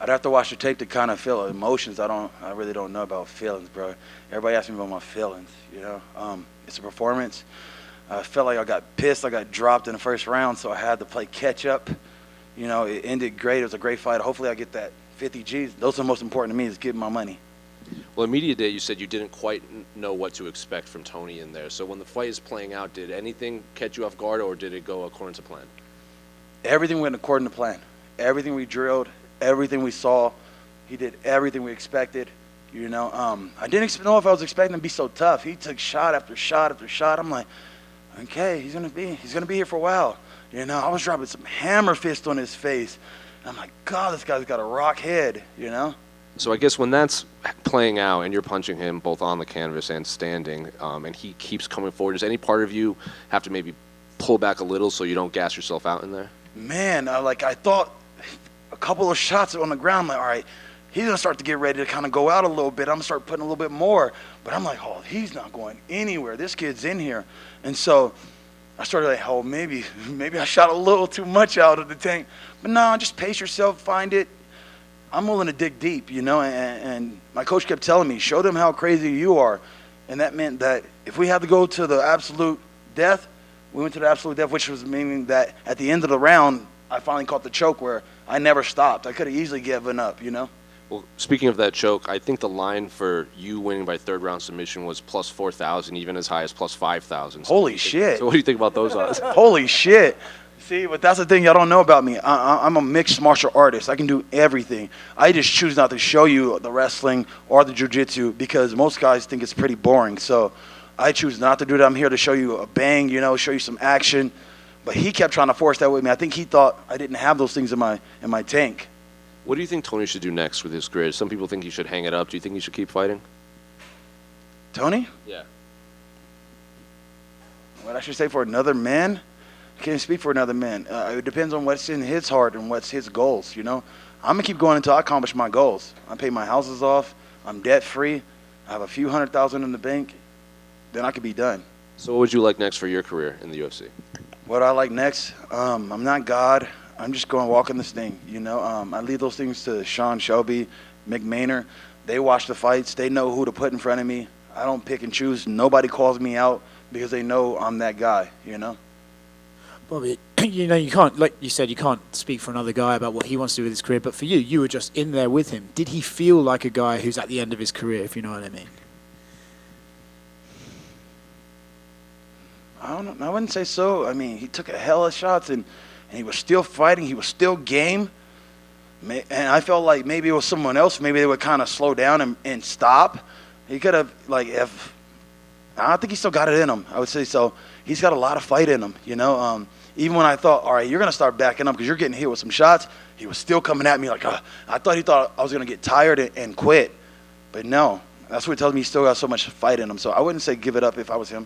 I'd have to watch the tape to kind of feel emotions. I really don't know about feelings, bro. Everybody asks me about my feelings, you know. It's a performance. I felt like I got pissed. I got dropped in the first round, so I had to play catch up. You know, it ended great. It was a great fight. Hopefully I get that 50 G's. Those are the most important to me, is getting my money. Well, in media day, you said you didn't quite know what to expect from Tony in there. So when the fight is playing out, did anything catch you off guard, or did it go according to plan? Everything went according to plan. Everything we drilled, everything we saw, he did everything we expected. You know, I didn't know if I was expecting him to be so tough. He took shot after shot after shot. I'm like, okay, he's gonna be here for a while. You know, I was dropping some hammer fist on his face. I'm like, God, this guy's got a rock head. You know. So I guess when that's playing out and you're punching him both on the canvas and standing, and he keeps coming forward, does any part of you have to maybe pull back a little so you don't gas yourself out in there? Man, I thought a couple of shots on the ground, like, all right, he's going to start to get ready to kind of go out a little bit. I'm going to start putting a little bit more. But I'm like, oh, he's not going anywhere. This kid's in here. And so I started like, oh, maybe I shot a little too much out of the tank. But no, just pace yourself, find it. I'm willing to dig deep, you know, and my coach kept telling me, show them how crazy you are. And that meant that if we had to go to the absolute death, we went to the absolute death, which was meaning that at the end of the round, I finally caught the choke where I never stopped. I could have easily given up, you know. Well, speaking of that choke, I think the line for you winning by third round submission was plus 4,000, even as high as plus 5,000. Holy shit. So what do you think about those odds? Holy shit. See, but that's the thing y'all don't know about me. I'm a mixed martial artist. I can do everything. I just choose not to show you the wrestling or the jiu-jitsu because most guys think it's pretty boring. So I choose not to do that. I'm here to show you a bang, you know, show you some action. But he kept trying to force that with me. I think he thought I didn't have those things in my tank. What do you think Tony should do next with his career? Some people think he should hang it up. Do you think he should keep fighting? Tony? Yeah. What I should say for another man? I can't speak for another man. It depends on what's in his heart and what's his goals, you know. I'm going to keep going until I accomplish my goals. I pay my houses off. I'm debt-free. I have a few $100,000 in the bank. Then I could be done. So what would you like next for your career in the UFC? What I like next? I'm not God. I'm just going walking this thing, you know. I leave those things to Sean Shelby, Mick Maynard. They watch the fights. They know who to put in front of me. I don't pick and choose. Nobody calls me out because they know I'm that guy, you know. Bobby, you know, you can't, like you said, you can't speak for another guy about what he wants to do with his career, but for you, you were just in there with him. Did he feel like a guy who's at the end of his career, if you know what I mean? I don't know. I wouldn't say so. I mean, he took a hell of shots, and he was still fighting. He was still game. And I felt like maybe it was someone else. Maybe they would kind of slow down and stop. He could have, like, if I think he still got it in him. I would say so. He's got a lot of fight in him, you know. Even when I thought, all right, you're going to start backing up because you're getting hit with some shots, he was still coming at me like, I thought he thought I was going to get tired and quit. But no, that's what tells me he still got so much fight in him. So I wouldn't say give it up if I was him.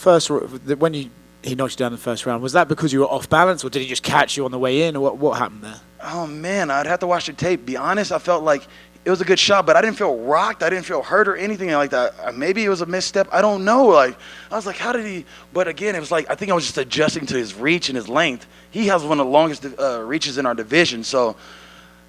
When he knocked you down in the first round, was that because you were off balance, or did he just catch you on the way in, or what happened there? Oh, man, I'd have to watch the tape. Be honest, I felt like it was a good shot, but I didn't feel rocked. I didn't feel hurt or anything like that. Maybe it was a misstep. I don't know. Like, I was like, how did he? But again, it was like, I think I was just adjusting to his reach and his length. He has one of the longest reaches in our division. So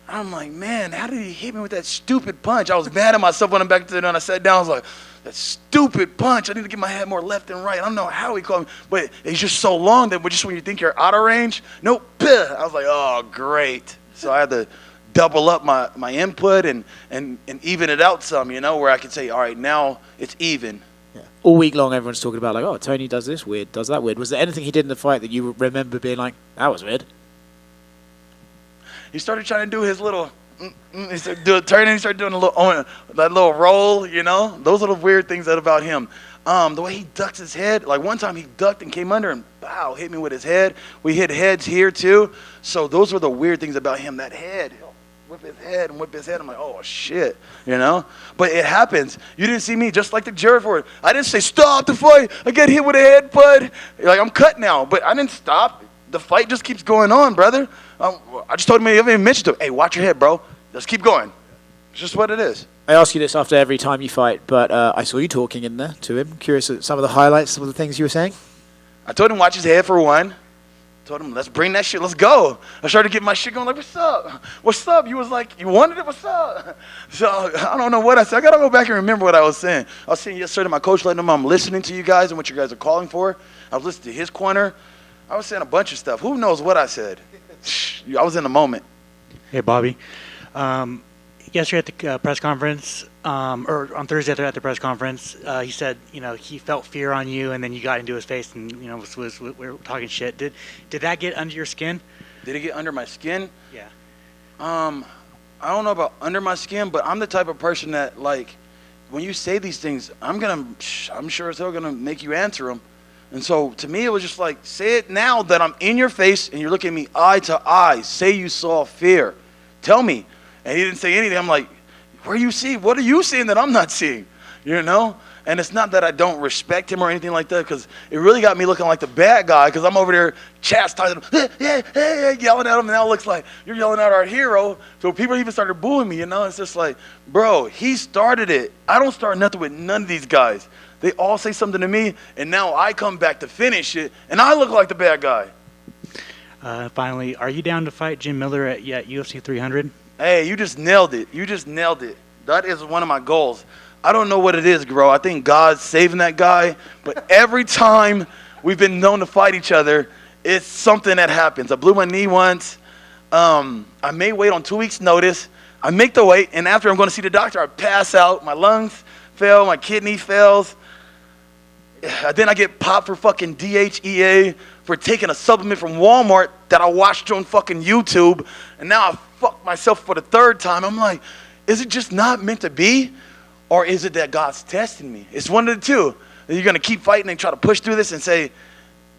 I'm like, man, how did he hit me with that stupid punch? I was mad at myself when I'm back to the and I sat down. I was like, that stupid punch. I need to get my head more left and right. I don't know how he called me, but it's just so long that just when you think you're out of range, nope. I was like, oh, great. So I had to double up my input and even it out some, you know, where I could say, all right, now it's even. Yeah. All week long, everyone's talking about, like, oh, Tony does this weird, does that weird. Was there anything he did in the fight that you remember being like, that was weird? He started trying to do his little, he started turning, he started doing that little roll, you know. Those are the weird things about him. The way he ducks his head, like one time he ducked and came under and pow, hit me with his head. We hit heads here too. So those were the weird things about him, that head. Whip his head and whip his head. I'm like, oh, shit, you know? But it happens. You didn't see me just like the jury for it. I didn't say, stop the fight. I get hit with a headbutt. Like, I'm cut now. But I didn't stop. The fight just keeps going on, brother. I just told him, I even mentioned to him, hey, watch your head, bro. Just keep going. It's just what it is. I ask you this after every time you fight, but I saw you talking in there to him. Curious at some of the highlights, some of the things you were saying? I told him watch his head for one. Told him, let's bring that shit. Let's go. I started getting my shit going like, what's up? What's up? You was like, you wanted it? What's up? So I don't know what I said. I got to go back and remember what I was saying. I was saying yesterday to my coach, letting him know I'm listening to you guys and what you guys are calling for. I was listening to his corner. I was saying a bunch of stuff. Who knows what I said? I was in the moment. Hey, Bobby. Yesterday at the press conference, or on Thursday at the press conference, he said, he felt fear on you, and then you got into his face, and we were talking shit. Did that get under your skin? Did it get under my skin? Yeah. I don't know about under my skin, but I'm the type of person that, like, when you say these things, I'm sure as hell gonna make you answer them. And so to me, it was just like, say it now that I'm in your face and you're looking at me eye to eye. Say you saw fear. Tell me. And he didn't say anything. I'm like, where you see? What are you seeing that I'm not seeing? And it's not that I don't respect him or anything like that, because it really got me looking like the bad guy, because I'm over there chastising him, yelling at him, and now it looks like you're yelling at our hero. So people even started booing me, It's just like, bro, he started it. I don't start nothing with none of these guys. They all say something to me, and now I come back to finish it, and I look like the bad guy. Finally, are you down to fight Jim Miller at UFC 300? Hey, you just nailed it. That is one of my goals. I don't know what it is, bro. I think God's saving that guy. But every time we've been known to fight each other, it's something that happens. I blew my knee once. I made weight on 2 weeks' notice. I make the weight, and after I'm going to see the doctor, I pass out. My lungs fail. My kidney fails. Then I get popped for fucking DHEA for taking a supplement from Walmart that I watched on fucking YouTube. And now I fucked myself for the third time. I'm like, is it just not meant to be? Or is it that God's testing me? It's one of the two. Are you going to keep fighting and try to push through this and say,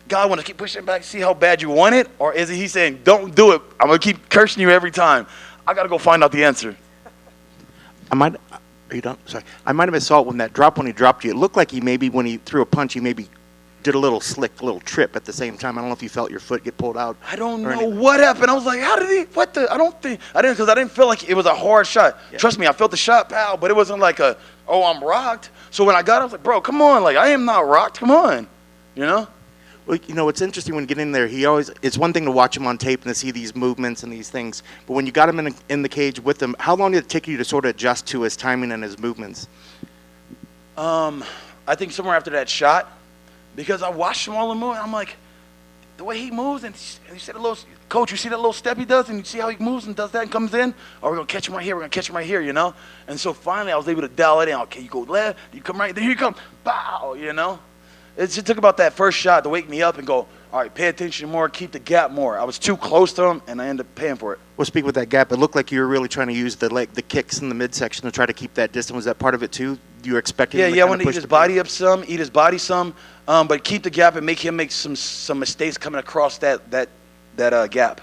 God, I want to keep pushing back, see how bad you want it? Or is it he saying, don't do it. I'm going to keep cursing you every time. I got to go find out the answer. Are you done? Sorry. I might have saw it when he dropped you. It looked like when he threw a punch, he maybe did a little trip at the same time. I don't know if you felt your foot get pulled out. I don't know what happened. I was like, how did he, because I didn't feel like it was a hard shot. Yeah. Trust me, I felt the shot, pal, but it wasn't like I'm rocked. So when I got up, I was like, bro, come on. Like, I am not rocked. Come on. Well, it's interesting when you get in there. It's one thing to watch him on tape and to see these movements and these things. But when you got him in the cage with him, how long did it take you to sort of adjust to his timing and his movements? I think somewhere after that shot, because I watched him all in the movie. I'm like, the way he moves, and you see coach, you see that little step he does, and you see how he moves and does that and comes in? Oh, we're going to catch him right here. We're going to catch him right here, And so finally I was able to dial it in. Okay, you go left, you come right, then here you come. Bow, It just took about that first shot to wake me up and go, all right, pay attention more, keep the gap more. I was too close to him, and I ended up paying for it. Well, speak with that gap. It looked like you were really trying to use the kicks in the midsection to try to keep that distance. Was that part of it too? You were expecting him to I want to eat his body up some, eat his body some, but keep the gap and make him make some mistakes coming across that gap.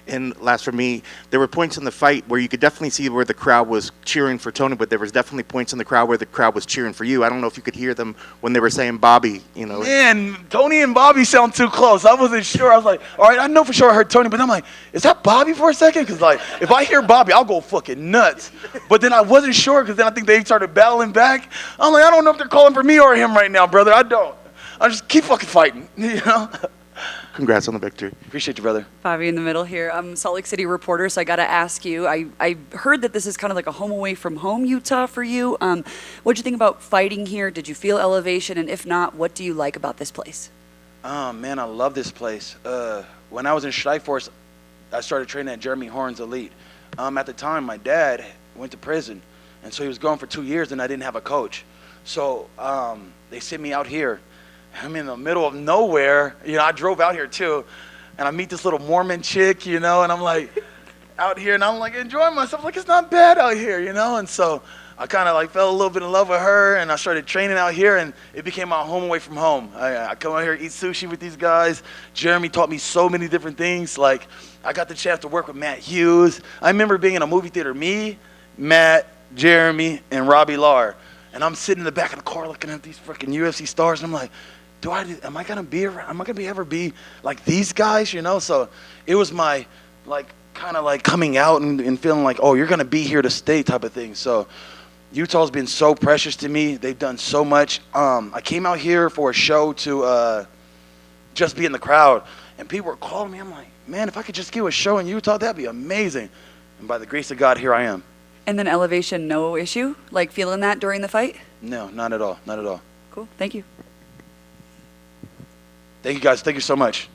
And last for me, there were points in the fight where you could definitely see where the crowd was cheering for Tony, but there was definitely points in the crowd where the crowd was cheering for you. I don't know if you could hear them when they were saying Bobby, Man, Tony and Bobby sound too close. I wasn't sure. I was like, all right, I know for sure I heard Tony, but I'm like, is that Bobby for a second? Because, like, if I hear Bobby, I'll go fucking nuts. But then I wasn't sure because then I think they started battling back. I'm like, I don't know if they're calling for me or him right now, brother. I don't. I just keep fucking fighting, Congrats on the victory. Appreciate you, brother. Bobby in the middle here. I'm Salt Lake City reporter, so I got to ask you. I heard that this is kind of like a home away from home Utah for you. What'd you think about fighting here? Did you feel elevation? And if not, what do you like about this place? Oh, man, I love this place. When I was in Strikeforce, I started training at Jeremy Horn's Elite. At the time, my dad went to prison, and so he was gone for 2 years, and I didn't have a coach. So they sent me out here. I'm in the middle of nowhere. I drove out here too, and I meet this little Mormon chick, and I'm like out here, and I'm like enjoying myself. Like, it's not bad out here, And so I kind of like fell a little bit in love with her, and I started training out here, and it became my home away from home. I come out here, eat sushi with these guys. Jeremy taught me so many different things. Like, I got the chance to work with Matt Hughes. I remember being in a movie theater, me, Matt, Jeremy, and Robbie Lar, and I'm sitting in the back of the car looking at these freaking UFC stars, and I'm like, am I gonna ever be like these guys, So it was my kind of coming out and feeling like, oh, you're gonna be here to stay type of thing. So Utah's been so precious to me. They've done so much. I came out here for a show to just be in the crowd, And people were calling me. I'm like, man, if I could just get a show in Utah, that'd be amazing. And by the grace of God, here I am. And then elevation, no issue? Like feeling that during the fight? No, not at all. Not at all. Cool. Thank you. Thank you, guys. Thank you so much.